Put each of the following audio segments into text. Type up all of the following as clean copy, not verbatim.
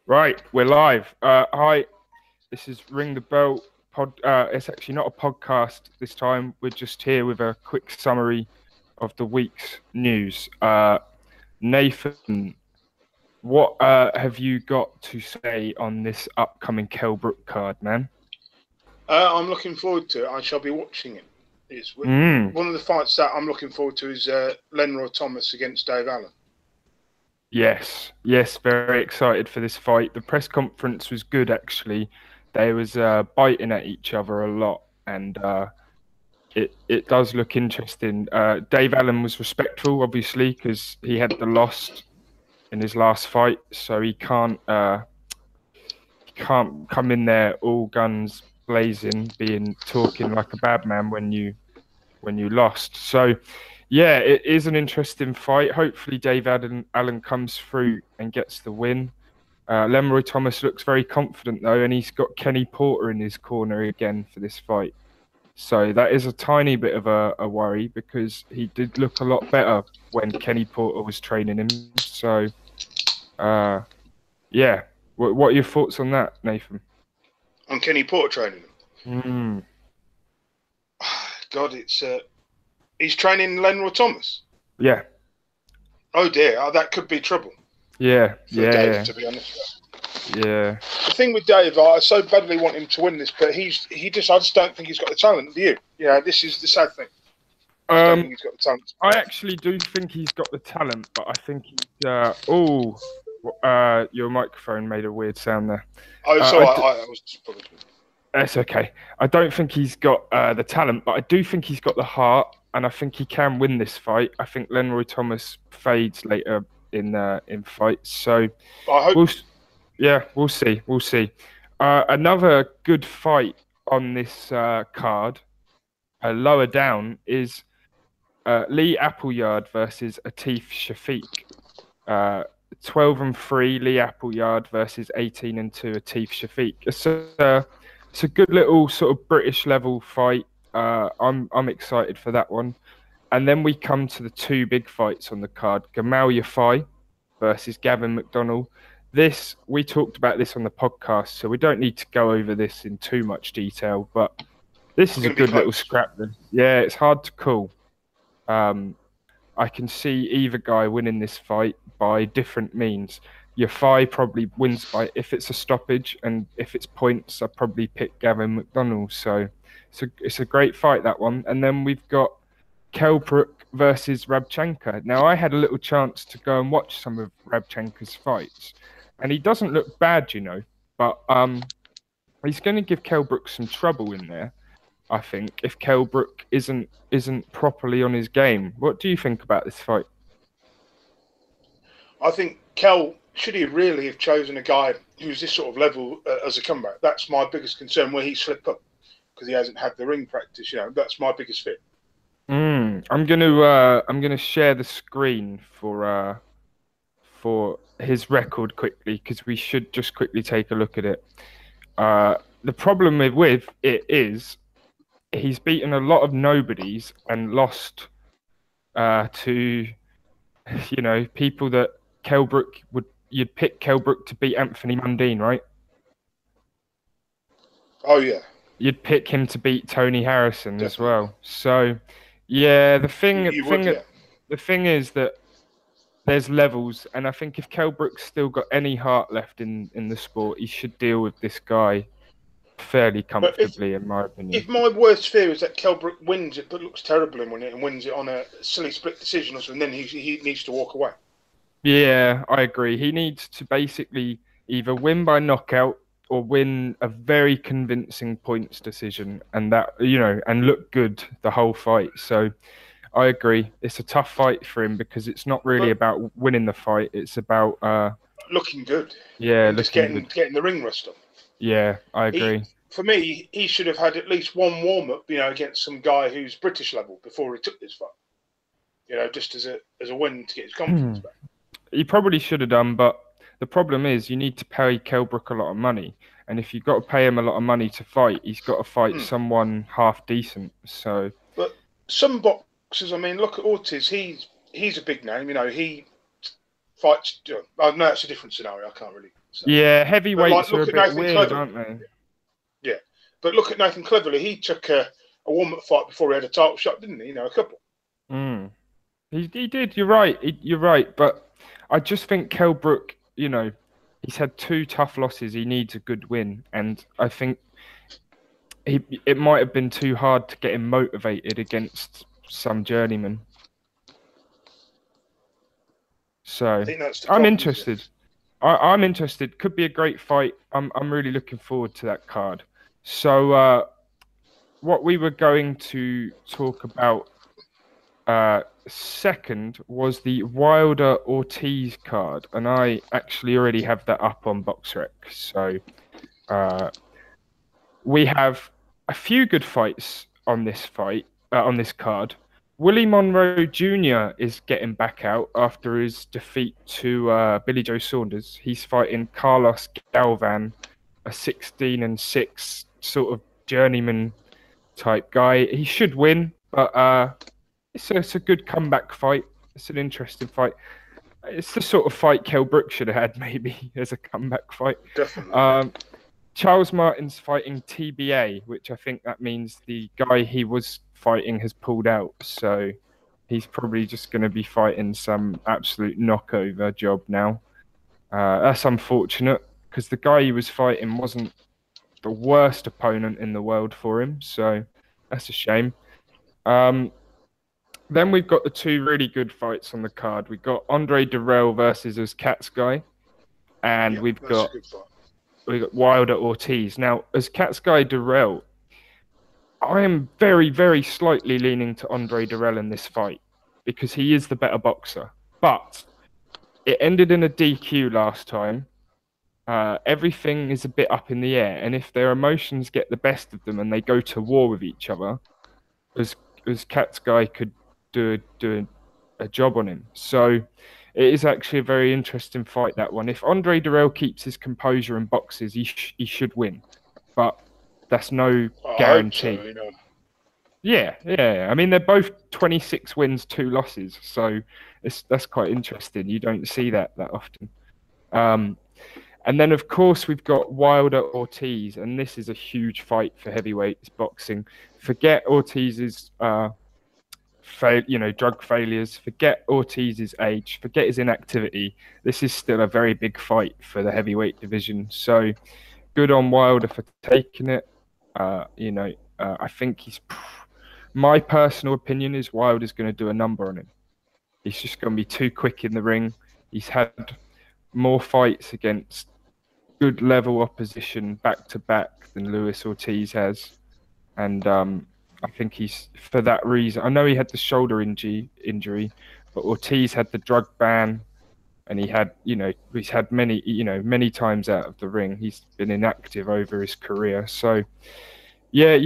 Right, we're live. Hi, this is Ring the Bell pod. It's actually not a podcast this time. We're just here with a quick summary of the week's news. Nathan, what have you got to say on this upcoming Kell Brook card, man? I'm looking forward to it. I shall be watching it. It's Mm, one of the fights that I'm looking forward to is Lenroy Thomas against Dave Allen. yes, very excited for this fight. The press conference was good, actually. They was biting at each other a lot, and it does look interesting. Dave Allen was respectful, obviously, because he had the loss in his last fight, so he can't come in there all guns blazing, being talking like a bad man when you lost. So yeah, it is an interesting fight. Hopefully, Allen comes through and gets the win. Lemroy Thomas looks very confident though, and he's got Kenny Porter in his corner again for this fight. So that is a tiny bit of a worry because he did look a lot better when Kenny Porter was training him. So, uh, yeah. What are your thoughts on that, Nathan? On Kenny Porter training him. Mm, God, he's training Lenroy Thomas. yeah, Oh dear, that could be trouble yeah, for Dave, yeah, to be honest. yeah. The thing with Dave, I so badly want him to win this, but I just don't think he's got the talent. Do you? Yeah, this is the sad thing. I just don't think Um, he's got the talent. I actually do think he's got the talent, but I think your microphone made a weird sound there. Oh, Uh, so I, d- I was just probably. That's okay. I don't think he's got the talent, but I do think he's got the heart, and I think he can win this fight. I think Lenroy Thomas fades later in fights, so I hope. we'll yeah, we'll see, we'll see. Another good fight on this card, lower down, is Lee Appleyard versus Atif Shafiq. Uh, 12-3 Lee Appleyard versus 18-2 Atif Shafiq. It's a good little sort of British level fight. I'm excited for that one. And then we come to the two big fights on the card: Gamal Yafai versus Gavin McDonnell. This we talked about this on the podcast, so we don't need to go over this in too much detail. But this It's is a going to be good little close. scrap. Then, yeah, it's hard to call. Um, I can see either guy winning this fight by different means. Yafai probably wins by if it's a stoppage, and if it's points, I probably pick Gavin McDonnell. So it's a great fight, that one. And then we've got Kell Brook versus Rabchenka. Now I had a little chance to go and watch some of Rabchenka's fights, and he doesn't look bad, but he's going to give Kell Brook some trouble in there. I think if Kell Brook isn't properly on his game. What do you think about this fight? I think Kel should he really have chosen a guy who's this sort of level as a comeback? That's my biggest concern where he slipped up because he hasn't had the ring practice. That's my biggest fear. I'm gonna share the screen for his record quickly because we should just quickly take a look at it. The problem with it is he's beaten a lot of nobodies and lost to people that Kell Brook would you'd pick Kell Brook to beat Anthony Mundine, right? Oh yeah, You'd pick him to beat Tony Harrison as definitely. well. So yeah, the thing You would, yeah. the thing is that there's levels, and I think if Kell Brook's still got any heart left in the sport, he should deal with this guy fairly But comfortably, in my opinion. if my worst fear is that Kelbrook wins it but looks terrible in winning it and wins it on a silly split decision or something, then he needs to walk away. Yeah, I agree. He needs to basically either win by knockout or win a very convincing points decision, and and look good the whole fight. So I agree. It's a tough fight for him because it's not really But about winning the fight. It's about looking good yeah, and just looking getting good. getting the ring rust on. Yeah, I He agree. For me, he should have had at least one warm up, against some guy who's British level before he took this fight. Just as a win to get his confidence back. He probably should have done, but the problem is you need to pay Kell Brook a lot of money. And if you've got to pay him a lot of money to fight, he's got to fight Hmm. someone half decent. So But some boxers, I mean, look at Ortiz. He's a big name. fights. I know it's a different scenario. I can't really say. Yeah, heavyweights look are a at bit Nathan weird, Cleverly. aren't they? Yeah, but look at Nathan Cleverly. He took a warm-up fight before he had a title shot, didn't he? A couple. He did. You're right. You're right. But I just think Kell Brook, he's had 2 tough losses. He needs a good win, and I think it might have been too hard to get him motivated against some journeyman. So I think that's the I'm problem, interested. I'm interested. Could be a great fight. I'm really looking forward to that card. So what we were going to talk about second was the Wilder Ortiz card, and I actually already have that up on BoxRec. So we have a few good fights on this card. Willie Monroe Jr. is getting back out after his defeat to Billy Joe Saunders. He's fighting Carlos Galvan, a 16-6 sort of journeyman type guy. He should win, but it's a good comeback fight. It's an interesting fight. It's the sort of fight Kell Brook should have had maybe as a comeback fight. Definitely. Charles Martin's fighting TBA, which I think that means the guy he was fighting has pulled out. So he's probably just going to be fighting some absolute knockover job now. That's unfortunate because the guy he was fighting wasn't the worst opponent in the world for him. So that's a shame. Then we've got the 2 really good fights on the card. We've got Andre Durrell versus Uzcatsky, and we've got Wilder Ortiz. Now, Uzcatsky Durrell, I am very, very slightly leaning to Andre Durrell in this fight because he is the better boxer. But it ended in a DQ last time. Everything is a bit up in the air, and if their emotions get the best of them and they go to war with each other, Uzcatsky could do a job on him. So it is actually a very interesting fight, that one. If Andre Durrell keeps his composure and boxes, he should win. But that's no guarantee. I hope so, Yeah. I mean, they're both 26 wins, 2 losses. So that's quite interesting. You don't see that often. And then, of course, we've got Wilder Ortiz, and this is a huge fight for heavyweights boxing. Forget Ortiz's drug failures, forget Ortiz's age, forget his inactivity. This is still a very big fight for the heavyweight division. So good on Wilder for taking it. I think my personal opinion is Wilder's going to do a number on him. He's just going to be too quick in the ring. He's had more fights against good level opposition back to back than Luis Ortiz has. And I think he's, for that reason, I know he had the shoulder injury, but Ortiz had the drug ban, and he's had many times out of the ring. He's been inactive over his career. So, yeah,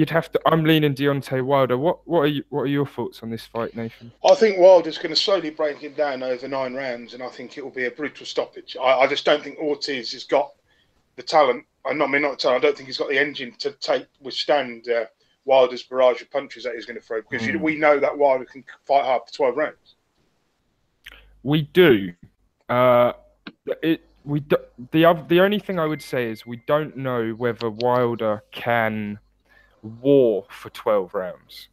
I'm leaning Deontay Wilder. What are your thoughts on this fight, Nathan? I think Wilder's going to slowly break him down over 9 rounds, and I think it will be a brutal stoppage. I just don't think Ortiz has got the talent. I don't think he's got the engine to withstand Wilder's barrage of punches that he's going to throw, because we know that Wilder can fight hard for 12 rounds. We do. The only thing I would say is we don't know whether Wilder can war for 12 rounds.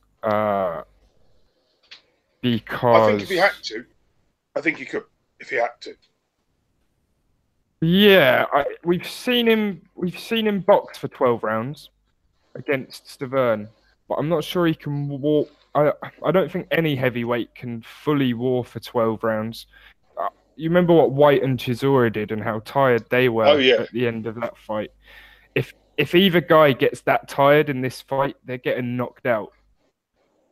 Because I think if he had to, I think he could. If he had to. Yeah, we've seen him box for 12 rounds against Stavern, but I'm not sure he can walk. I don't think any heavyweight can fully war for 12 rounds. You remember what White and Chisora did and how tired they were at the end of that fight. If either guy gets that tired in this fight, they're getting knocked out.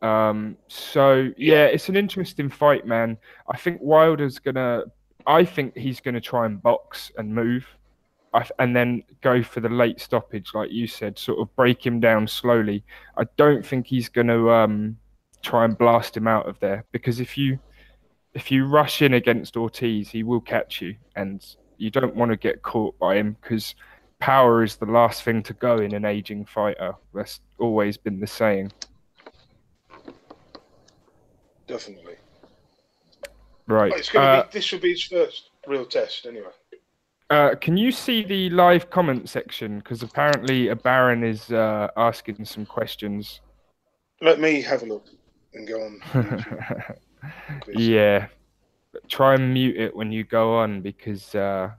It's an interesting fight, man. I think he's gonna try and box and move, and then go for the late stoppage, like you said, sort of break him down slowly. I don't think he's going to try and blast him out of there, because if you rush in against Ortiz, he will catch you, and you don't want to get caught by him, because power is the last thing to go in an aging fighter. That's always been the saying. Definitely. Right. This will be his first. real test anyway. Can you see the live comment section? Because apparently a Baron is asking some questions. Let me have a look and go on YouTube. Yeah, try and mute it when you go on because I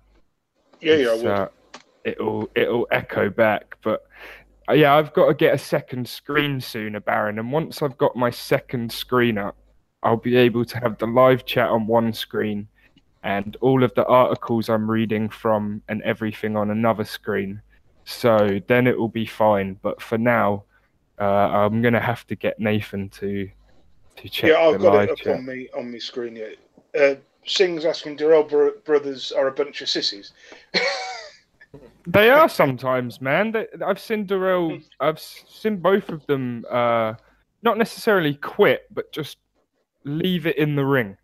would. It'll echo back. But yeah, I've got to get a second screen sooner, Baron. And once I've got my second screen up, I'll be able to have the live chat on one screen and all of the articles I'm reading from and everything on another screen. So then it will be fine. But for now, I'm gonna have to get Nathan to check I've the got live it up chat. on my screen. Yeah. Sing's asking, Durrell brothers are a bunch of sissies. They are sometimes, man. I've seen both of them, not necessarily quit, but just leave it in the ring.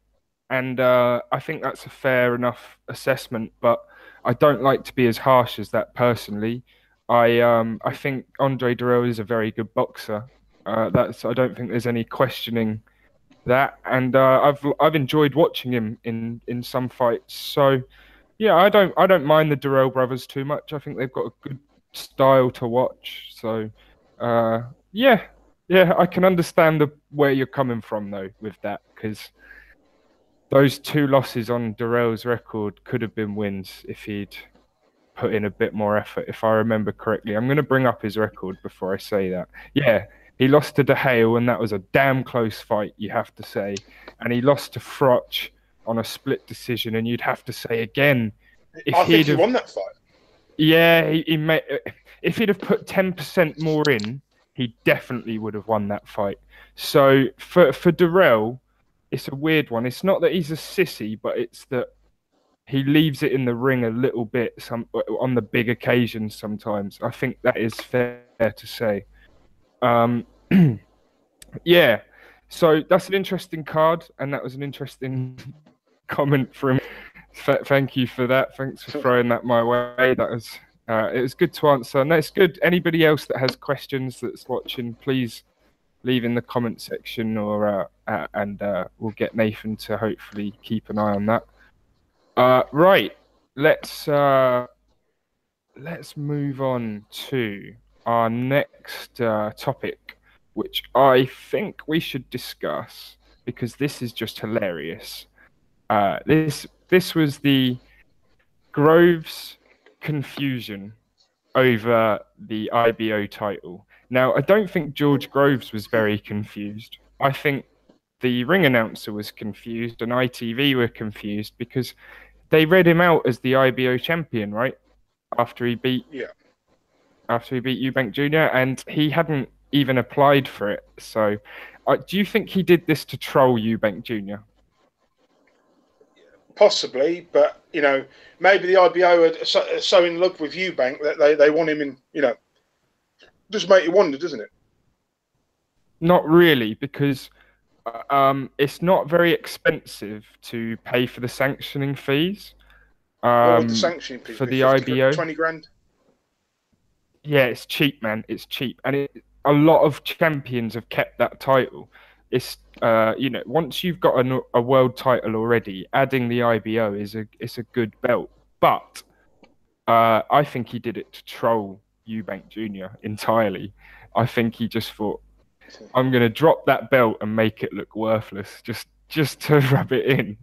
And I think that's a fair enough assessment, but I don't like to be as harsh as that personally. I think Andre Durrell is a very good boxer. I don't think there's any questioning that, and I've enjoyed watching him in some fights. So yeah, I don't mind the Durrell brothers too much. I think they've got a good style to watch. So yeah, I can understand where you're coming from though with that because those two losses on Durrell's record could have been wins if he'd put in a bit more effort, if I remember correctly. I'm going to bring up his record before I say that. Yeah, he lost to De Hale, and that was a damn close fight, you have to say. And he lost to Froch on a split decision, and you'd have to say again, I think he won that fight. Yeah, if he'd have put 10% more in, he definitely would have won that fight. So for Durrell, it's a weird one. It's not that he's a sissy, but it's that he leaves it in the ring a little bit on the big occasions sometimes. I think that is fair to say. Yeah, so that's an interesting card, and that was an interesting comment from. Thank you for that. Thanks for throwing that my way. That was it was good to answer. No, it's good. Anybody else that has questions that's watching, please leave in the comment section, or and we'll get Nathan to hopefully keep an eye on that. Right, let's move on to our next topic, which I think we should discuss because this is just hilarious. This was the Groves confusion over the IBO title. Now, I don't think George Groves was very confused. I think the ring announcer was confused and ITV were confused because they read him out as the IBO champion, right? After he beat Eubank Jr. and he hadn't even applied for it. So, do you think he did this to troll Eubank Jr.? Possibly, but maybe the IBO are so in love with Eubank that they want him in. Does make you wonder, doesn't it? Not really, because it's not very expensive to pay for the sanctioning fees. What would the sanctioning fees for be? the IBO? 20 grand? Yeah, it's cheap, man. It's cheap, and a lot of champions have kept that title. It's once you've got a world title already, adding the IBO is a good belt. But I think he did it to troll Eubank Jr. entirely. I think he just thought, I'm going to drop that belt and make it look worthless, just to rub it in.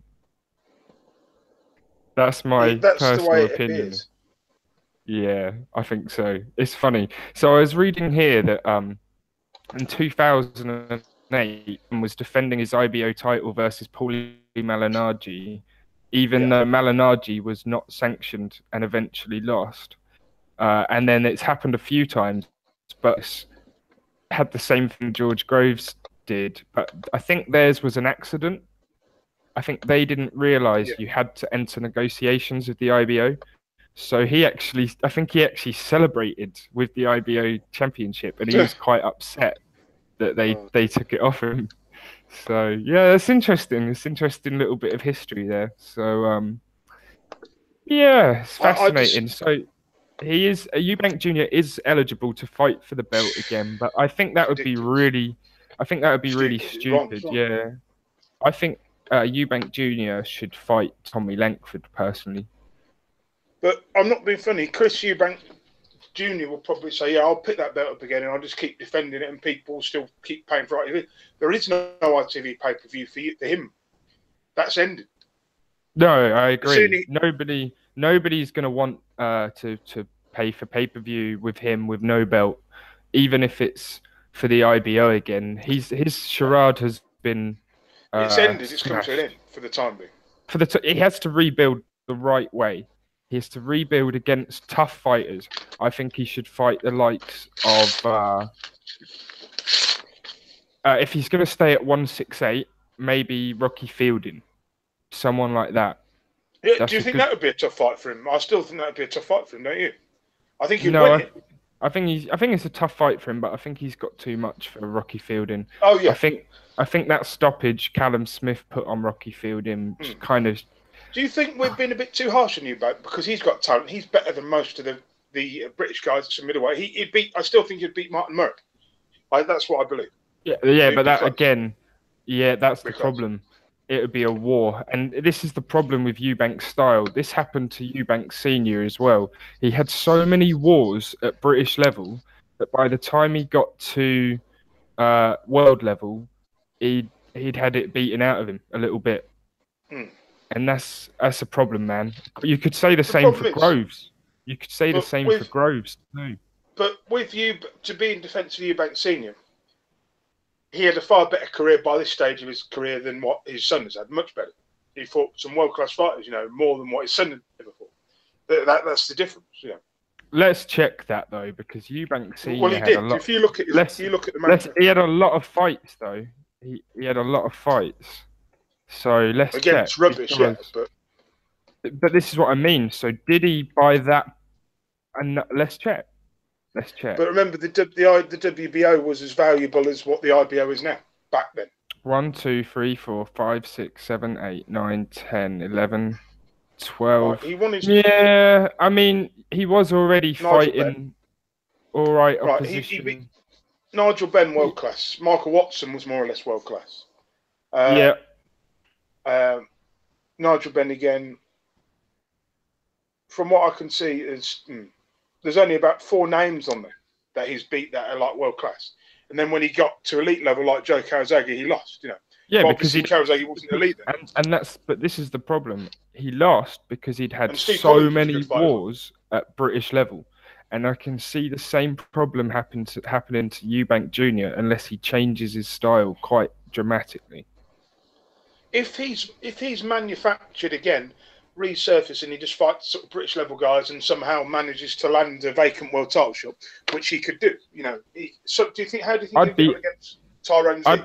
That's my personal opinion. Yeah, I think so. It's funny. So I was reading here that in 2008 was defending his IBO title versus Paulie Malignaggi, even though Malignaggi was not sanctioned and eventually lost. And then it's happened a few times, but had the same thing George Groves did. But I think theirs was an accident. I think they didn't realize you had to enter negotiations with the IBO. So I think he actually celebrated with the IBO championship, and he was quite upset that they took it off him. So yeah, that's interesting. It's an interesting little bit of history there. So yeah, it's fascinating. So Eubank Jr. is eligible to fight for the belt again, but I think that would be really, stupid. Yeah, I think Eubank Jr. should fight Tommy Langford personally. But I'm not being funny. Chris Eubank Jr. will probably say, "Yeah, I'll pick that belt up again, and I'll just keep defending it, and people still keep paying for it." There is no ITV pay-per-view for him. That's ended. No, I agree. Nobody's going to want to pay for pay-per-view with him with no belt, even if it's for the IBO again. His charade has been it's ended. It's come smashed. to an end for the time being. He has to rebuild the right way. He has to rebuild against tough fighters. I think he should fight the likes of if he's going to stay at 168, maybe Rocky Fielding, someone like that. Yeah, do you think that would be a tough fight for him? I still think that would be a tough fight for him, don't you? I think he'd win it. I think it's a tough fight for him, but I think he's got too much for Rocky Fielding. Oh yeah. I think that stoppage Callum Smith put on Rocky Fielding kind of. Do you think we've been a bit too harsh on Eubank because he's got talent? He's better than most of the British guys at some middleweight. I still think he'd beat Martin Merrick. That's what I believe. Yeah, but that again, that's the problem. It would be a war. And this is the problem with Eubank's style. This happened to Eubank Sr. as well. He had so many wars at British level that by the time he got to world level, he'd had it beaten out of him a little bit. And that's a problem, man. You could say the same for Groves. You could say the same for Groves too. But with you, to be in defence of Eubank Sr., he had a far better career by this stage of his career than what his son has had. Much better. He fought some world-class fighters, more than what his son had ever fought. That's the difference, Let's check that though, because Eubank Senior. Well, he did. If you look at the match, he had a lot of fights though. He had a lot of fights. So let's check. Again, it's rubbish, but this is what I mean. So did he buy that? And let's check. But remember, the WBO was as valuable as what the IBO is now back then. 1, 2, 3, 4, 5, 6, 7, 8, 9, 10, 11, 12. He won his... Yeah, I mean, he was already fighting all right opposition. He beat Nigel Benn, world class. Michael Watson was more or less world class. Nigel Benn again. From what I can see, there's only about 4 names on there that he's beat that are like world class. And then when he got to elite level, like Joe Kawasaki, he lost. Yeah, but because Kawasaki wasn't elite then. But this is the problem. He lost because he'd had so many wars at British level, and I can see the same problem happening to Eubank Jr. unless he changes his style quite dramatically. If he's manufactured again, resurface, and he just fights sort of British level guys and somehow manages to land a vacant world title shot, which he could do. So how do you think he'd be against Tyrone Zeke?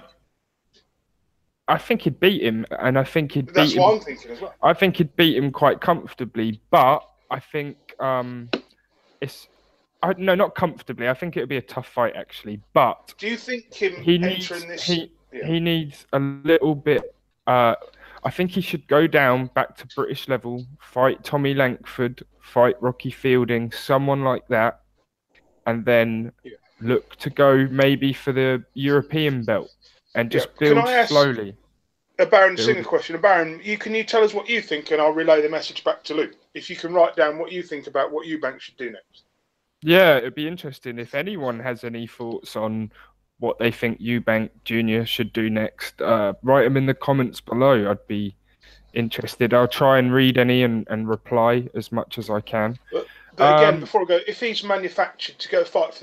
I think he'd beat him, and I think he'd beat him. That's what I'm thinking as well. I think he'd beat him quite comfortably, but I think not comfortably. I think it would be a tough fight actually. But do you think he needs a little bit? I think he should go down back to British level, fight Tommy Langford, fight Rocky Fielding, someone like that, and then look to go maybe for the European belt and just build slowly. A Baron Singer question. Baron, can you tell us what you think, and I'll relay the message back to Luke. If you can write down what you think about what Eubank should do next. Yeah, it'd be interesting if anyone has any thoughts on what they think Eubank Jr. should do next. Write them in the comments below. I'd be interested. I'll try and read any and reply as much as I can. But again, before I go, if he's manufactured to go fight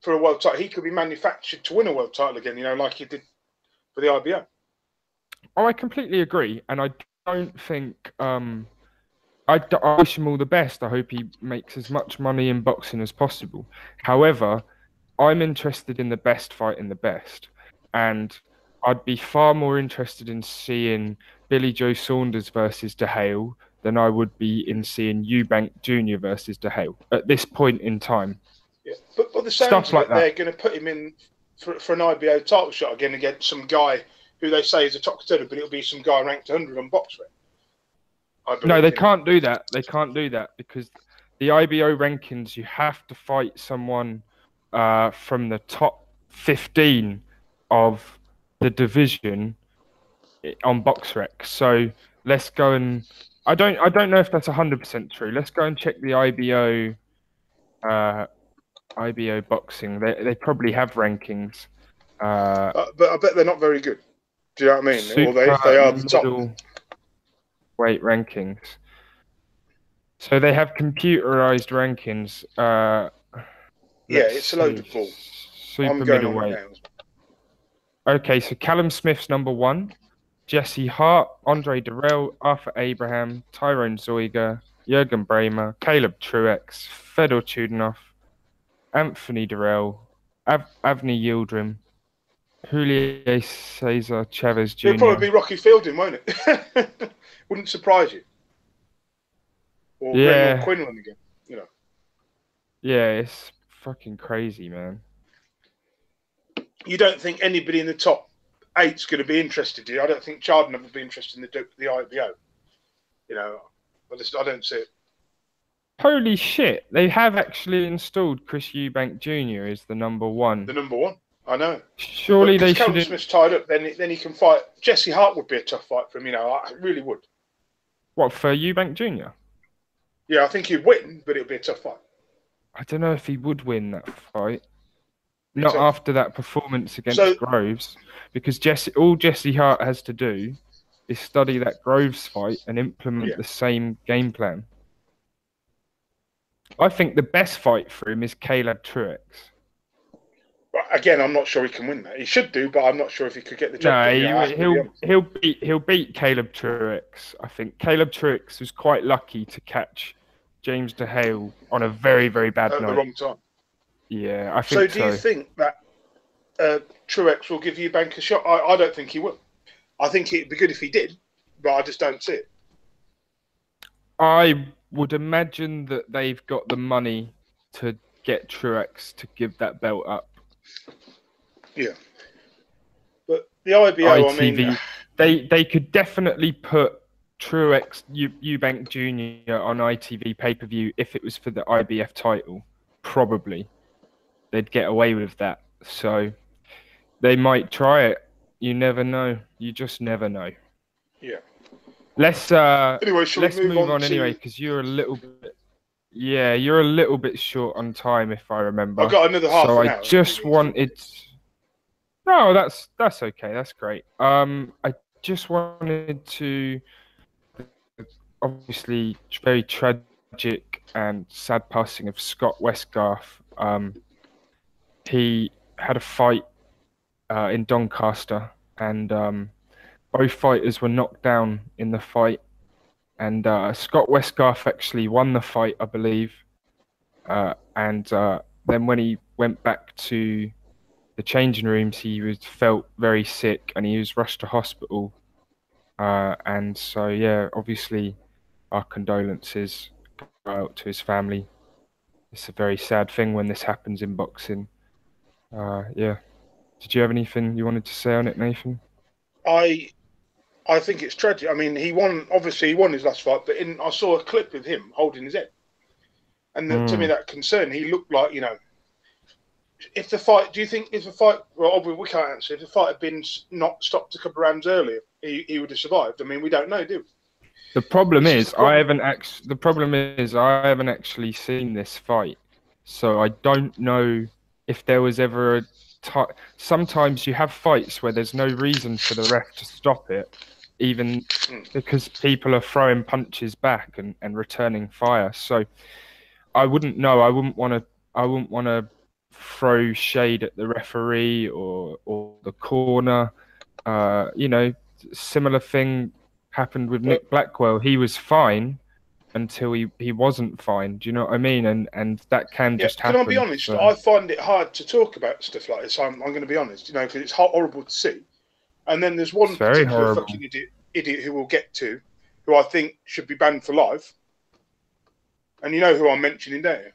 for a world title, he could be manufactured to win a world title again, like he did for the IBO. Oh, I completely agree. And I don't think... I wish him all the best. I hope he makes as much money in boxing as possible. However, I'm interested in the best fighting the best. And I'd be far more interested in seeing Billy Joe Saunders versus DeHale than I would be in seeing Eubank Jr. versus DeHale at this point in time. Yeah, but the sounds like they're going to put him in for an IBO title shot again against some guy who they say is a top contender, but it'll be some guy ranked 100 on BoxRec. No, they can't do that. They can't do that because the IBO rankings, you have to fight someone from the top 15 of the division on BoxRec. So let's go and I don't know if that's 100% true. Let's go and check the IBO boxing. They probably have rankings. But I bet they're not very good. Do you know what I mean? Or if they Super are the top. middleweight rankings. So they have computerized rankings. It's a load of bull. Super middleweight. Okay, so Callum Smith's number 1. Jesse Hart, Andre Durrell, Arthur Abraham, Tyrone Zoiga, Jurgen Bremer, Caleb Truex, Fedor Chudinov, Anthony Durrell, Avni Yildirim, Julio Cesar Chavez Jr. It'll probably be Rocky Fielding, won't it? Wouldn't surprise you. Or Brendan Quinlan again, you know. Yeah, it's fucking crazy, man. You don't think anybody in the top 8's going to be interested, do you? I don't think Chardon would be interested in the IBO. You know, I don't see it. Holy shit! They have actually installed Chris Eubank Jr. as the number 1. The number 1, I know. Surely they should. Callum Smith's tied up, then he can fight. Jesse Hart would be a tough fight for him. You know, I really would. What, for Eubank Jr.? Yeah, I think he'd win, but it'd be a tough fight. I don't know if he would win that fight. Not after that performance against Groves, because all Jesse Hart has to do is study that Groves fight and implement the same game plan. I think the best fight for him is Caleb Truex. Well, again, I'm not sure he can win that. He should do, but I'm not sure if he could get the job. No, he'll beat Caleb Truex. I think Caleb Truex was quite lucky to catch James DeHale on a very, very bad night. At the wrong time. Yeah, I think so. Do you think that Truex will give Eubank a shot? I don't think he will. I think it'd be good if he did, but I just don't see it. I would imagine that they've got the money to get Truex to give that belt up. Yeah. But the IBO, ITV, I mean... They could definitely put Truex Eubank Jr. on ITV pay-per-view if it was for the IBF title. Probably. They'd get away with that. So they might try it. You never know. You just never know. Yeah. Let's move on anyway, because you're a little bit short on time, if I remember. I've got another half an hour. So I just wanted. No, that's okay. That's great. I just wanted to, obviously, very tragic and sad passing of Scott Westgarth. He had a fight in Doncaster, and both fighters were knocked down in the fight. And Scott Westgarth actually won the fight, I believe. And then when he went back to the changing rooms, he felt very sick, and he was rushed to hospital. And so, yeah, obviously, our condolences go out to his family. It's a very sad thing when this happens in boxing. Yeah. Did you have anything you wanted to say on it, Nathan? I think it's tragic. I mean, he won his last fight, but I saw a clip of him holding his head. And to me, that concern, he looked like, you know, do you think if the fight, well, we can't answer, if the fight had been not stopped a couple of rounds earlier, he would have survived? I mean, we don't know, do we? The problem is, I haven't actually seen this fight. So I don't know if there was ever sometimes you have fights where there's no reason for the ref to stop it, even because people are throwing punches back and returning fire. So I wouldn't know. I wouldn't want to throw shade at the referee or the corner. You know, similar thing happened with Nick Blackwell. He was fine until he wasn't fine. Do you know what I mean? And that can just happen. Can I be honest? So. I find it hard to talk about stuff like this. I'm going to be honest, you know, because it's horrible to see. And then there's one particular fucking idiot who we'll get to, who I think should be banned for life. And you know who I'm mentioning there?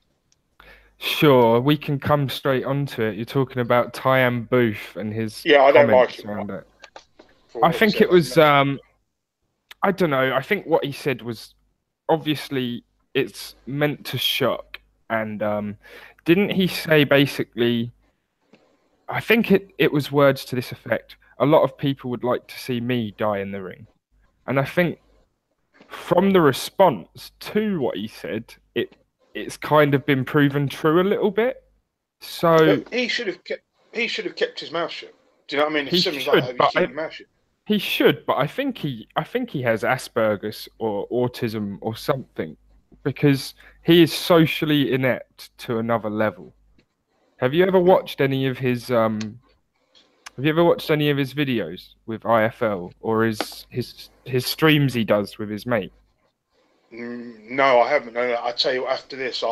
Sure, we can come straight onto it. You're talking about Tyan Booth and his I don't like him. I think it was I don't know. I think what he said was obviously it's meant to shock, and didn't he say basically, I think it was words to this effect, a lot of people would like to see me die in the ring. And I think from the response to what he said, it's kind of been proven true a little bit. So But he should have kept his mouth shut. Do you know what I mean? If he something's like should, that, but keep your mouth shut. he should, but I think he has Asperger's or autism or something, because he is socially inept to another level. Have you ever watched any of his videos with IFL or his streams he does with his mate? No, I haven't. No, I tell you what, after this,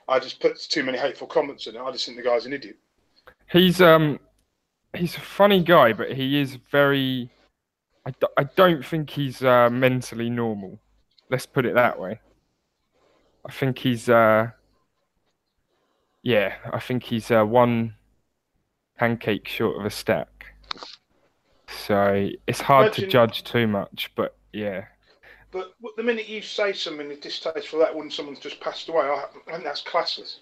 I just put too many hateful comments in it. I just think the guy's an idiot. He's a funny guy, but he is very. I don't think he's mentally normal. Let's put it that way. I think he's yeah, I think he's one pancake short of a stack. So it's hard to judge too much, but yeah. But the minute you say something distasteful that when someone's just passed away, I think that's classless.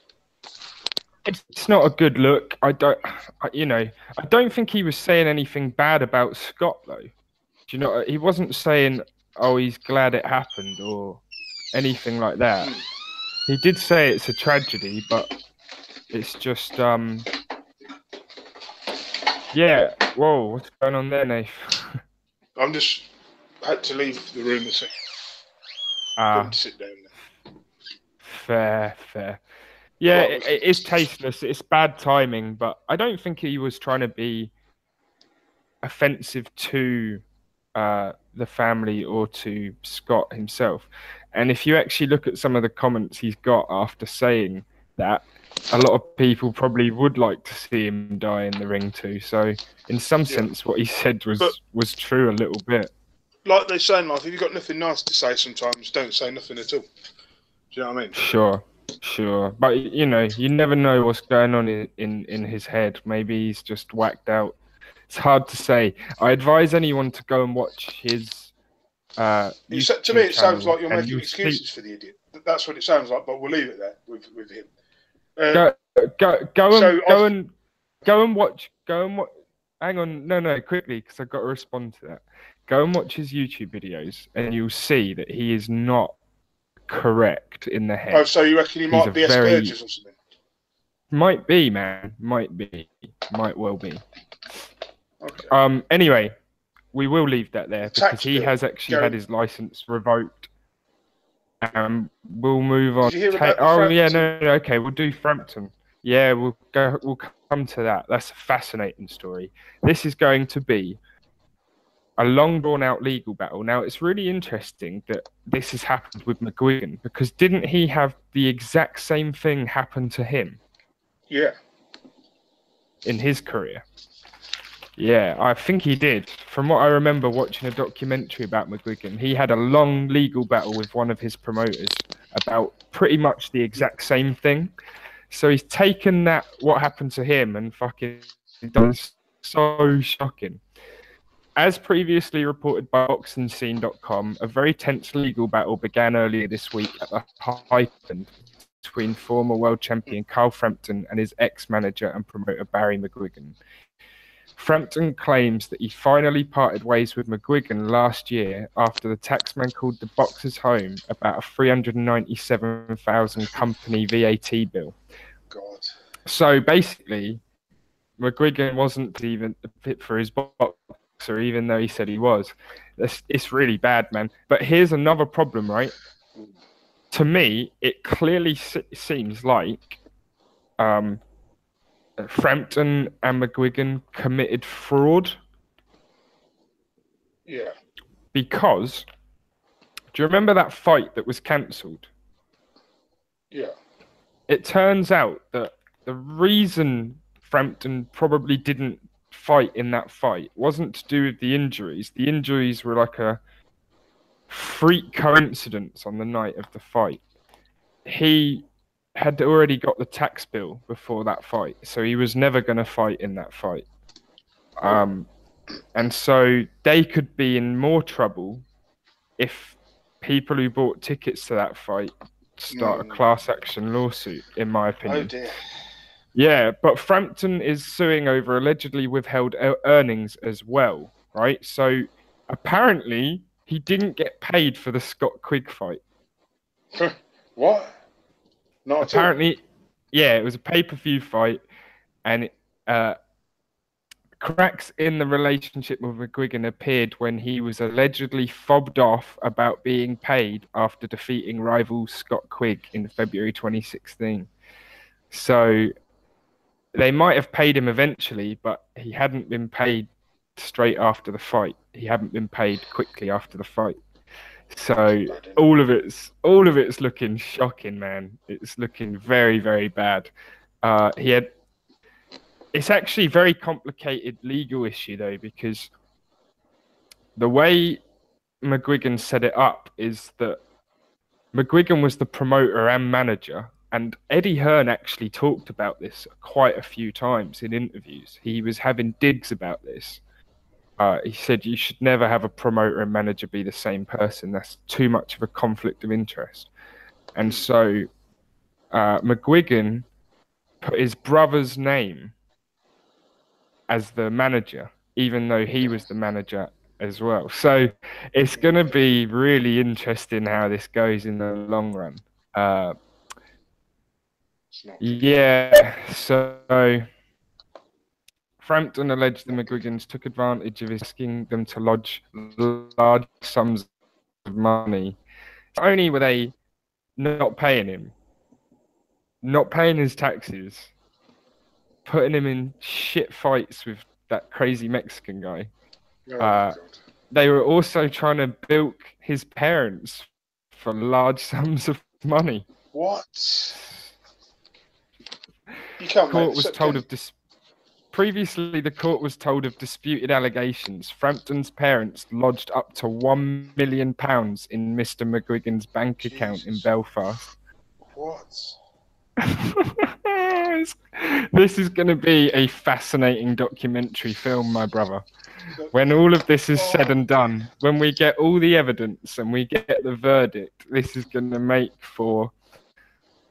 It's not a good look. I don't think he was saying anything bad about Scott though. Do you know? He wasn't saying, "Oh, he's glad it happened" or anything like that. He did say it's a tragedy, but it's just yeah. Whoa, what's going on there, Nath? I'm just had to leave the room a second. Couldn't sit down there. Fair. Yeah, it is tasteless. It's bad timing, but I don't think he was trying to be offensive to the family or to Scott himself. And if you actually look at some of the comments he's got after saying that, a lot of people probably would like to see him die in the ring too. So in some sense, what he said was true a little bit. Like they say in life, if you've got nothing nice to say sometimes, don't say nothing at all. Do you know what I mean? Sure. But, you know, you never know what's going on in his head. Maybe he's just whacked out. It's hard to say. I advise anyone to go and watch his to me, it sounds like you're making excuses for the idiot. That's what it sounds like, but we'll leave it there with him. Go and watch. Hang on, no, quickly, because I've got to respond to that. Go and watch his YouTube videos, and you'll see that he is not correct in the head. Oh, so you reckon he might be Asperger's or something? Might be, man. Might well be. Okay. Anyway, we will leave that there because he has actually had his license revoked. We'll move on. Did you hear about Okay, we'll do Frampton. Yeah, we'll come to that. That's a fascinating story. This is going to be a long drawn out legal battle. Now, it's really interesting that this has happened with McGuigan, because didn't he have the exact same thing happen to him? Yeah. In his career. Yeah, I think he did. From what I remember watching a documentary about McGuigan, he had a long legal battle with one of his promoters about pretty much the exact same thing. So he's taken that, what happened to him, and fucking done so shocking. As previously reported by BoxingScene.com, a very tense legal battle began earlier this week at the High End between former world champion Carl Frampton and his ex-manager and promoter Barry McGuigan. Frampton claims that he finally parted ways with McGuigan last year after the taxman called the boxers home about a $397,000 company VAT bill. God. So basically, McGuigan wasn't even a fit for his boxer, even though he said he was. It's really bad, man. But here's another problem, right? To me, it clearly seems like Frampton and McGuigan committed fraud. Yeah. Because, do you remember that fight that was cancelled? Yeah. It turns out that the reason Frampton probably didn't fight in that fight wasn't to do with the injuries. The injuries were like a freak coincidence on the night of the fight. He had already got the tax bill before that fight, so he was never going to fight in that fight. And so they could be in more trouble if people who bought tickets to that fight start a class action lawsuit, in my opinion. Oh dear. Yeah, but Frampton is suing over allegedly withheld earnings as well, right? So apparently he didn't get paid for the Scott Quigg fight. What? Not at all. Apparently, yeah, it was a pay-per-view fight, and cracks in the relationship with McGuigan appeared when he was allegedly fobbed off about being paid after defeating rival Scott Quigg in February 2016. So they might have paid him eventually, but he hadn't been paid straight after the fight. He hadn't been paid quickly after the fight. So all of it's looking shocking, man. It's looking very, very bad. It's actually a very complicated legal issue though, because the way McGuigan set it up is that McGuigan was the promoter and manager, and Eddie Hearn actually talked about this quite a few times in interviews. He was having digs about this. He said you should never have a promoter and manager be the same person. That's too much of a conflict of interest. And so McGuigan put his brother's name as the manager, even though he was the manager as well. So it's going to be really interesting how this goes in the long run. Yeah, so Frampton alleged the McGuigans took advantage of asking them to lodge large sums of money. Not only were they not paying him, not paying his taxes, putting him in shit fights with that crazy Mexican guy. They were also trying to bilk his parents for large sums of money. What? You can't court was told of Previously, the court was told of disputed allegations. Frampton's parents lodged up to £1 million in Mr. McGuigan's bank account in Belfast. What? This is going to be a fascinating documentary film, my brother. When all of this is said and done, when we get all the evidence and we get the verdict, this is going to make for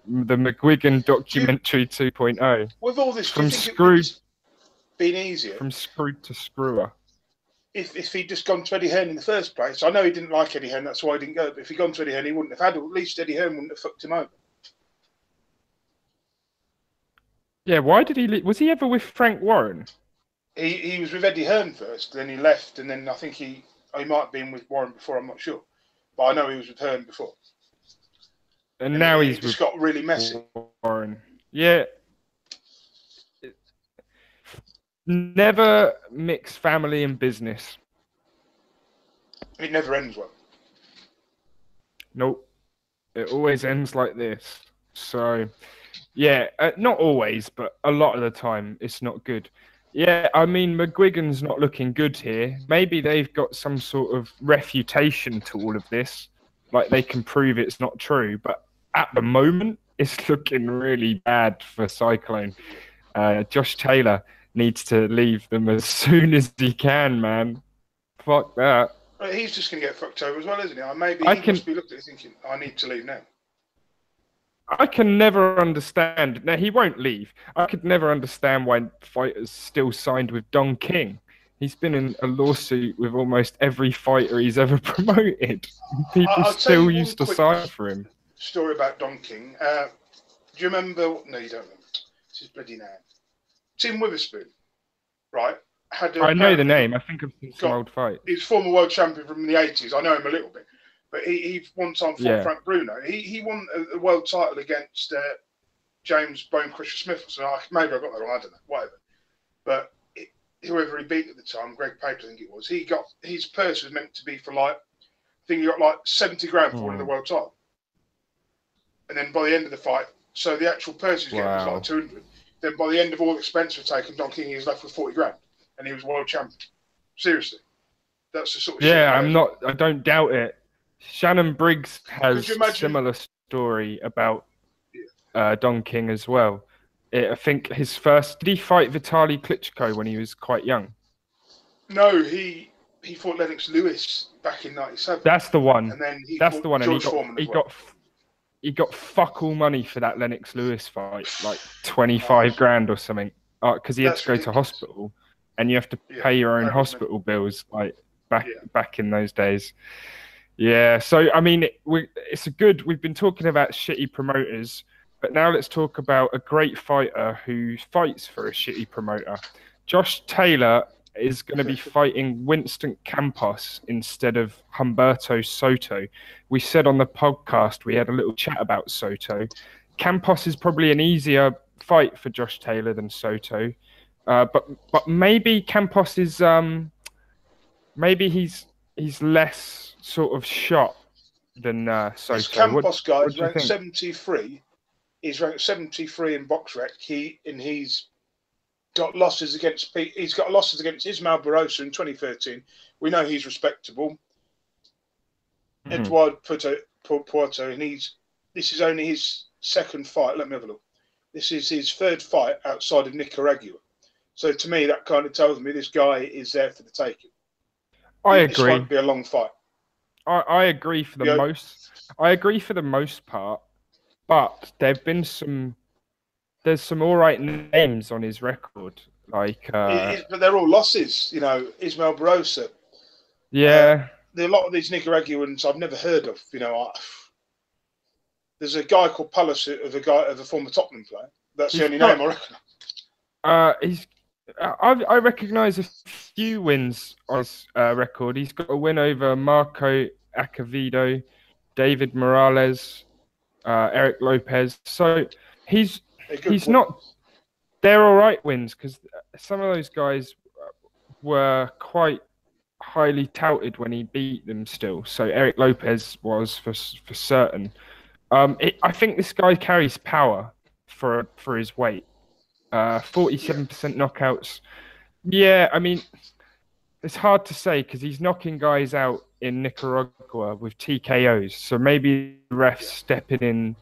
the McGuigan documentary 2.0. With all this, from screwed, been easier from screwed to screwer. If he'd just gone to Eddie Hearn in the first place, I know he didn't like Eddie Hearn, that's why he didn't go. But if he'd gone to Eddie Hearn, he wouldn't have had. Or at least Eddie Hearn wouldn't have fucked him over. Yeah, why did he leave? Was he ever with Frank Warren? He was with Eddie Hearn first, then he left, and then I think he might have been with Warren before, I'm not sure. But I know he was with Hearn before. And now he's just got really messy. Warren. Yeah. Never mix family and business. It never ends well. Nope. It always ends like this. So, yeah, not always, but a lot of the time it's not good. Yeah, I mean, McGuigan's not looking good here. Maybe they've got some sort of refutation to all of this. Like they can prove it's not true. But at the moment, it's looking really bad for Cyclone. Josh Taylor needs to leave them as soon as he can, man. Fuck that. He's just going to get fucked over as well, isn't he? Maybe he must be looking at it thinking, I need to leave now. I can never understand. Now, he won't leave. I could never understand why fighters still signed with Don King. He's been in a lawsuit with almost every fighter he's ever promoted. People still used to sign for him. Story about Don King. Do you remember? No, you don't remember. It's his bloody name. Tim Witherspoon, right? I know the name. I think I've seen some old fights. He's former world champion from the 80s. I know him a little bit. But he one time fought Frank Bruno. He won a world title against James Bone Crusher Smith. So maybe I got that wrong. I don't know. Whatever. But whoever he beat at the time, Greg Paper, I think it was. He got his purse was meant to be for I think he got like 70 grand for winning the world title. And then by the end of the fight, so the actual purse he was getting was like 200. Then by the end of all expenses were taken, Don King is left with 40 grand, and he was world champion. Seriously, that's the sort of shit. I don't doubt it. Shannon Briggs has a similar story about Don King as well. I think his first... Did he fight Vitaly Klitschko when he was quite young? No, he fought Lennox Lewis back in '97. That's the one. And then That's the one. And he got he got fuck all money for that Lennox Lewis fight, like 25 grand or something, because he had to That's go to ridiculous. hospital, and you have to Yeah, pay your own that was meant. hospital bills, like Yeah. back in those days. Yeah, so I mean, it's a good. We've been talking about shitty promoters, but now let's talk about a great fighter who fights for a shitty promoter. Josh Taylor is going to be fighting Winston Campos instead of Humberto Soto. We said on the podcast, we had a little chat about Soto. Campos is probably an easier fight for Josh Taylor than Soto, but maybe Campos is maybe he's less sort of shot than Soto. This Campos guy what is do you ranked think? 73. He's ranked 73 in BoxRec. He's got losses against Ismael Barroso in 2013. We know he's respectable. Eduardo Porto, and this is only his second fight. Let me have a look. This is his third fight outside of Nicaragua. So to me, that kind of tells me this guy is there for the taking. I This agree. won't be a long fight. I agree for the most. I agree for the most part, but there's some all right names on his record, like. But they're all losses, you know. Ismael Barroso. Yeah. A lot of these Nicaraguans I've never heard of. You know, there's a guy called Palace, of a former Tottenham player. That's the only name I reckon. I recognise a few wins on his record. He's got a win over Marco Acevedo, David Morales, Eric Lopez. So he's not. They're all right wins because some of those guys were quite highly touted when he beat them still. So Eric Lopez was for certain. I think this guy carries power for his weight. 47% knockouts. Yeah, I mean, it's hard to say because he's knocking guys out in Nicaragua with TKOs. So maybe the refs stepping in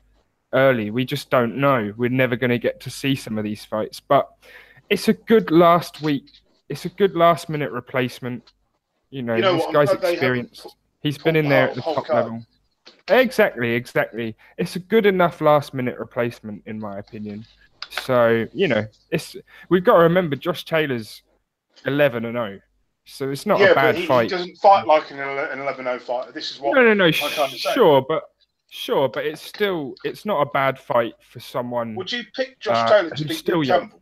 early. We just don't know. We're never going to get to see some of these fights. But it's a good last minute replacement. You know this guy's experienced. He's been in there at the top level. Exactly. It's a good enough last minute replacement, in my opinion. So, you know, we've got to remember Josh Taylor's 11-0. So it's not a bad fight. He doesn't fight like an 11-0 fighter. This is what No. Sure, but it's not a bad fight for someone. Would you pick Josh Taylor to beat Luke Campbell?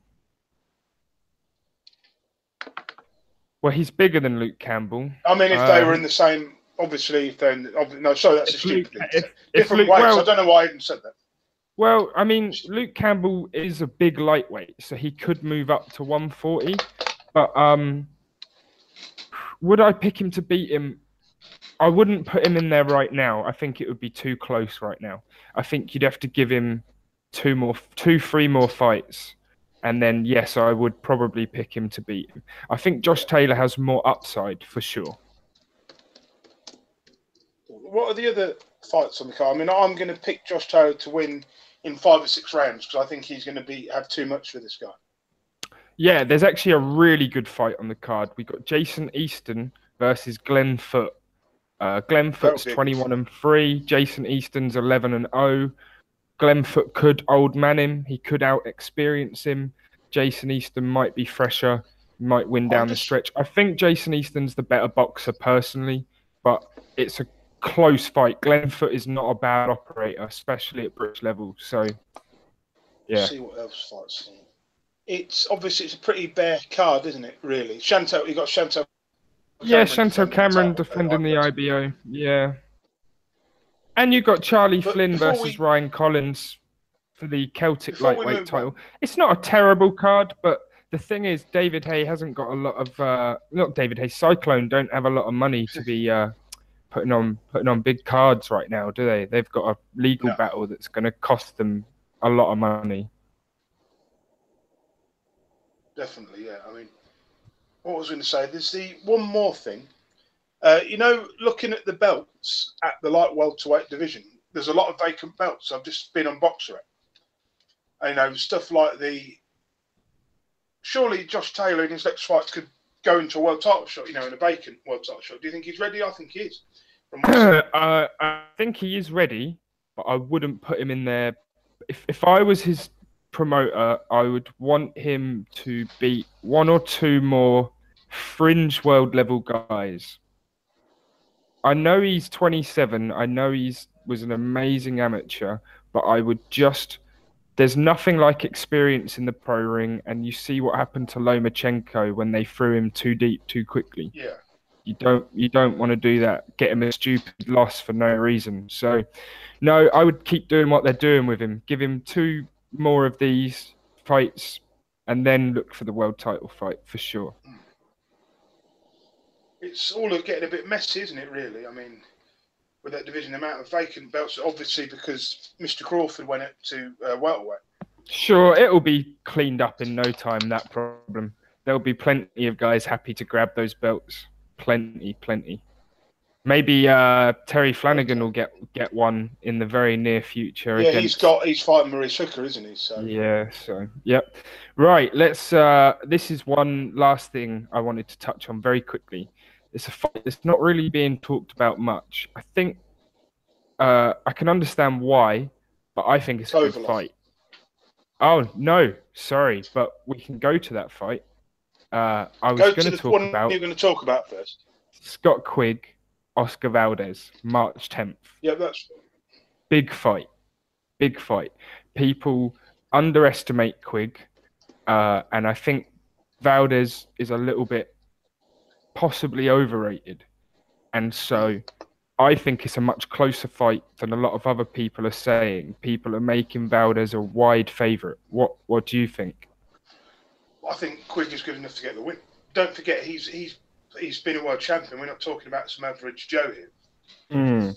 Well, he's bigger than Luke Campbell. I mean, if they were in the same, obviously, no, sorry, that's a stupid thing. Different weights. I don't know why I even said that. Well, I mean, Luke Campbell is a big lightweight, so he could move up to 140. But would I pick him to beat him? I wouldn't put him in there right now. I think it would be too close right now. I think you'd have to give him 3 more fights. And then, yes, I would probably pick him to beat him. I think Josh Taylor has more upside for sure. What are the other fights on the card? I mean, I'm going to pick Josh Taylor to win in 5 or 6 rounds because I think he's going to have too much for this guy. Yeah, there's actually a really good fight on the card. We've got Jason Easton versus Glenn Foote. Glenn Foote's 21-3. Jason Easton's 11-0. Glenn Foote could old man him. He could out-experience him. Jason Easton might be fresher. Might win down the stretch. I think Jason Easton's the better boxer personally, but it's a close fight. Glenn Foote is not a bad operator, especially at British level. So, yeah. See what else fights. It's obviously it's a pretty bare card, isn't it? Really, you got Chantel. Yeah, Chantel Cameron defending the IBO. Yeah, and you got Charlie Flynn versus Ryan Collins for the Celtic lightweight title. It's not a terrible card, but the thing is, David Haye hasn't got a lot of. Not David Haye. Cyclone don't have a lot of money to be putting on big cards right now, do they? They've got a legal battle that's going to cost them a lot of money. Definitely, yeah. I mean, what was I going to say? There's one more thing. You know, looking at the belts at the light welterweight division, there's a lot of vacant belts. I've just been on BoxRec. You know, stuff like surely Josh Taylor in his next fight could go into a world title shot, you know, in a vacant world title shot. Do you think he's ready? I think he is. I think he is ready, but I wouldn't put him in there. If I was his promoter, I would want him to beat one or two more fringe world level guys. I know he's 27. I know he's was an amazing amateur, but I would just there's nothing like experience in the pro ring, and you see what happened to Lomachenko when they threw him too deep too quickly. Yeah. You don't want to do that. Get him a stupid loss for no reason. So no, I would keep doing what they're doing with him. Give him two more of these fights, and then look for the world title fight for sure. It's all getting a bit messy, isn't it, really? I mean, with that division, the amount of vacant belts, obviously because Mr. Crawford went up to welterweight. Sure, it'll be cleaned up in no time, that problem. There'll be plenty of guys happy to grab those belts. Plenty. Maybe Terry Flanagan will get one in the very near future. Yeah, against... he's fighting Maurice Hooker, isn't he? So yeah, yep. Right, let's this is one last thing I wanted to touch on very quickly. It's a fight that's not really being talked about much. I think I can understand why, but I think it's a good fight. Oh no, sorry, but we can go to that fight. I was going to talk about. You're going to talk about first. Scott Quigg, Oscar Valdez, March 10th. Yeah, that's big fight. People underestimate Quigg, and I think Valdez is a little bit possibly overrated, and so I think it's a much closer fight than a lot of other people are saying. People are making Valdez a wide favourite. What do you think? I think Quigg is good enough to get the win. Don't forget, he's been a world champion. We're not talking about some average Joe here.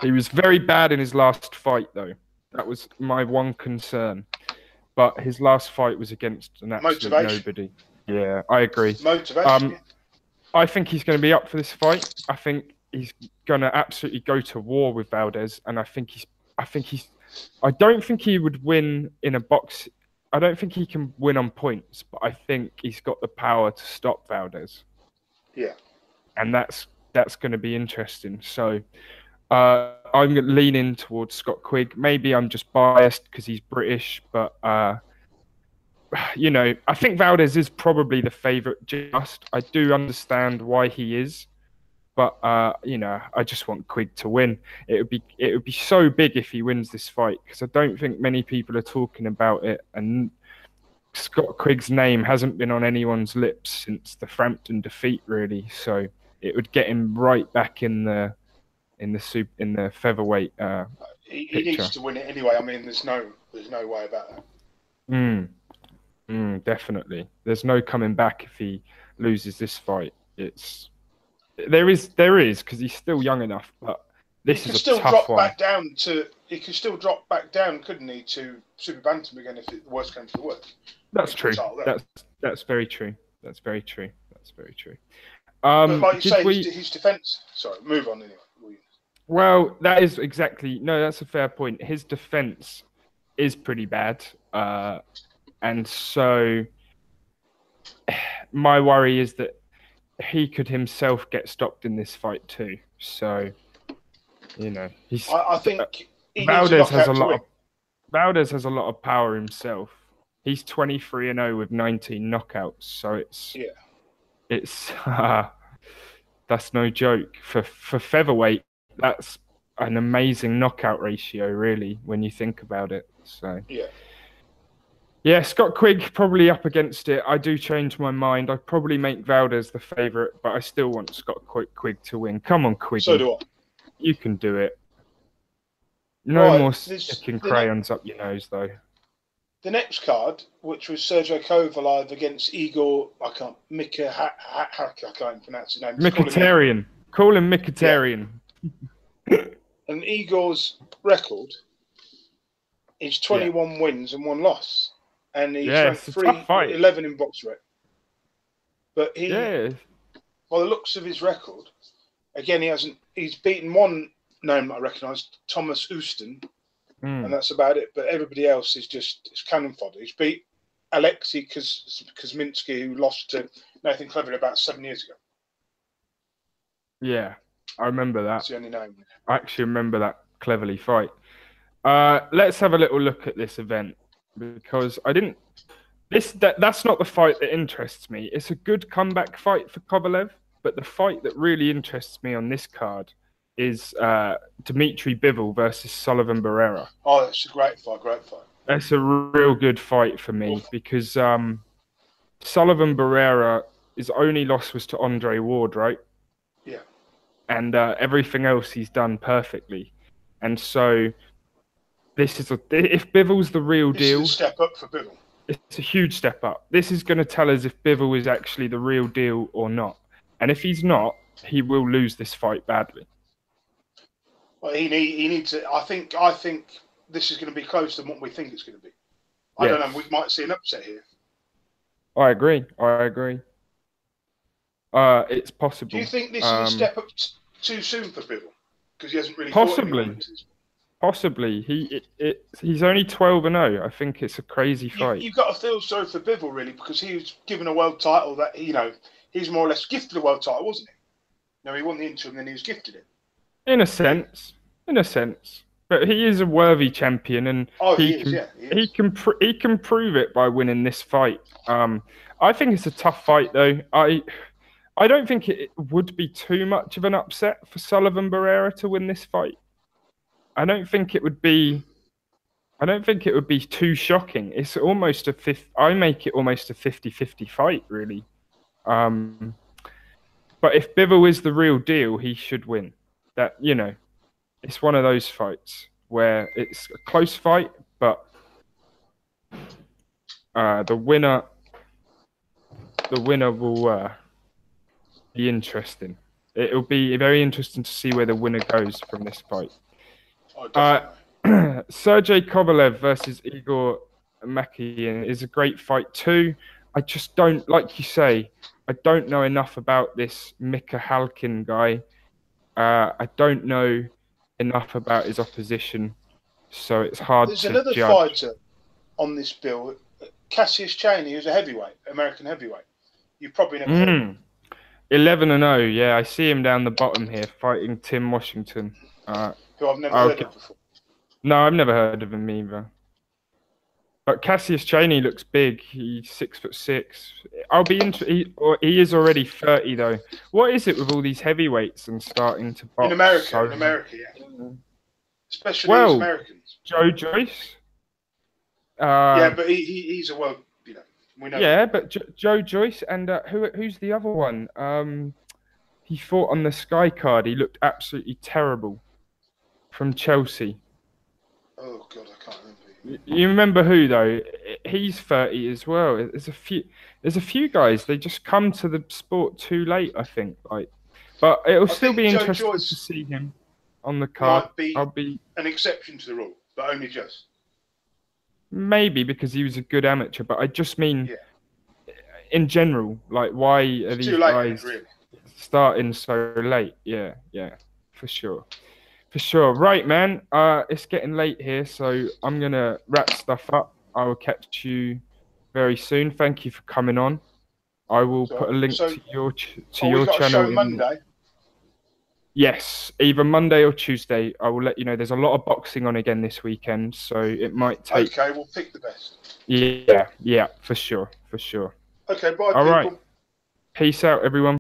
He was very bad in his last fight, though. That was my one concern. But his last fight was against an absolute nobody. Yeah, I agree. Motivation. I think he's going to be up for this fight. I think he's going to absolutely go to war with Valdez, and I don't think he would win in a box. I don't think he can win on points, but I think he's got the power to stop Valdez. Yeah, and that's going to be interesting. So I'm leaning towards Scott Quigg. Maybe I'm just biased because he's British, but I think Valdez is probably the favourite. I do understand why he is, but I just want Quigg to win. It would be so big if he wins this fight, because I don't think many people are talking about it, and Scott Quigg's name hasn't been on anyone's lips since the Frampton defeat, really. So it would get him right back in the featherweight. He needs to win it anyway. I mean, there's no way about that. Definitely. There's no coming back if he loses this fight. There is because he's still young enough, but this is a tough one. He could still drop back down, couldn't he, to super bantam again if the worst came to the worst. That's true. That's very true. That's very true. But like you say, his defence. Sorry, move on anyway. Well, that's a fair point. His defence is pretty bad, and so my worry is that he could himself get stopped in this fight too. So, I think Valdez has a lot of power himself. He's 23-0 with 19 knockouts. So it's that's no joke for featherweight. That's an amazing knockout ratio, really, when you think about it. So yeah, Scott Quigg probably up against it. I do change my mind. I'd probably make Valdez the favourite, but I still want Scott Quigg to win. Come on, Quigg. So do I. You can do it. No more sticking crayons up your nose, though. The next card, which was Sergio Kovalev against Igor, I can't pronounce his name. Mkhitaryan. Call him Mkhitaryan. Yeah. And Igor's record is 21 wins and 1 loss. And he's ranked 11 in box rec. But by the looks of his record, again, he's beaten one name I recognise, Thomas Houston, and that's about it. But everybody else is it's cannon fodder. He's beat Alexei Kuzminski, who lost to Nathan Clevery about 7 years ago. Yeah, I remember that. That's the only name. I actually remember that cleverly fight. Let's have a little look at this event because I didn't. That's not the fight that interests me. It's a good comeback fight for Kovalev, but the fight that really interests me on this card is Dimitri Bivol versus Sullivan Barrera. Oh, that's a great fight. Great fight. That's a real good fight for me because Sullivan Barrera, his only loss was to Andre Ward, right? Yeah. And everything else he's done perfectly. And so if Bivol's the real deal, this is a step up for Bivol. It's a huge step up. This is going to tell us if Bivol is actually the real deal or not. And if he's not, he will lose this fight badly. Well, he needs it. I think this is going to be closer than what we think it's going to be. I don't know. We might see an upset here. I agree. It's possible. Do you think this is a step up too soon for Bivol? Because he hasn't really Possibly. He's only 12-0. I think it's a crazy fight. You've got to feel sorry for Bivol, really, because he was given a world title that, he's more or less gifted a world title, wasn't he? No, he won the interim, then he was gifted it. In a sense. But he is a worthy champion, and he can prove it by winning this fight. I think it's a tough fight, though. I don't think it would be too much of an upset for Sullivan Barrera to win this fight. I don't think it would be too shocking. It's almost I make it almost a 50-50 fight, really. But if Bivol is the real deal, he should win. It's one of those fights where it's a close fight, but the winner will be interesting. It'll be very interesting to see where the winner goes from this fight. Sergey Kovalev versus Igor Makian is a great fight too. I just don't, like you say, I don't know enough about this Mika Halkin guy. I don't know enough about his opposition, so it's hard to judge. There's another fighter on this bill, Cassius Chaney, who's a heavyweight, American heavyweight. You've probably never heard of him. 11-0, yeah, I see him down the bottom here fighting Tim Washington. Who I've never heard of before. No, I've never heard of him either. But Cassius Chaney looks big. He's 6'6". I'll be he is already 30 though. What is it with all these heavyweights and starting to box? In America, yeah. Especially those Americans. Joe Joyce. Yeah, but he's a world. We know. Yeah, but Joe Joyce and who's the other one? He fought on the Sky card. He looked absolutely terrible. From Chelsea. Oh God, I can't remember. You remember who though? He's 30 as well. There's a few guys. They just come to the sport too late, I think. But it'll still be interesting to see him on the card. I'll be an exception to the rule, but only just. Maybe because he was a good amateur, but I just mean in general, why are these guys starting so late? Yeah, for sure. Right, man. It's getting late here, so I'm gonna wrap stuff up. I will catch you very soon. Thank you for coming on. I will put a link to your channel. Monday. Yes, either Monday or Tuesday. I will let you know. There's a lot of boxing on again this weekend, so it might take. Okay, we'll pick the best. Yeah, for sure. Okay, bye. All right. Peace out, everyone.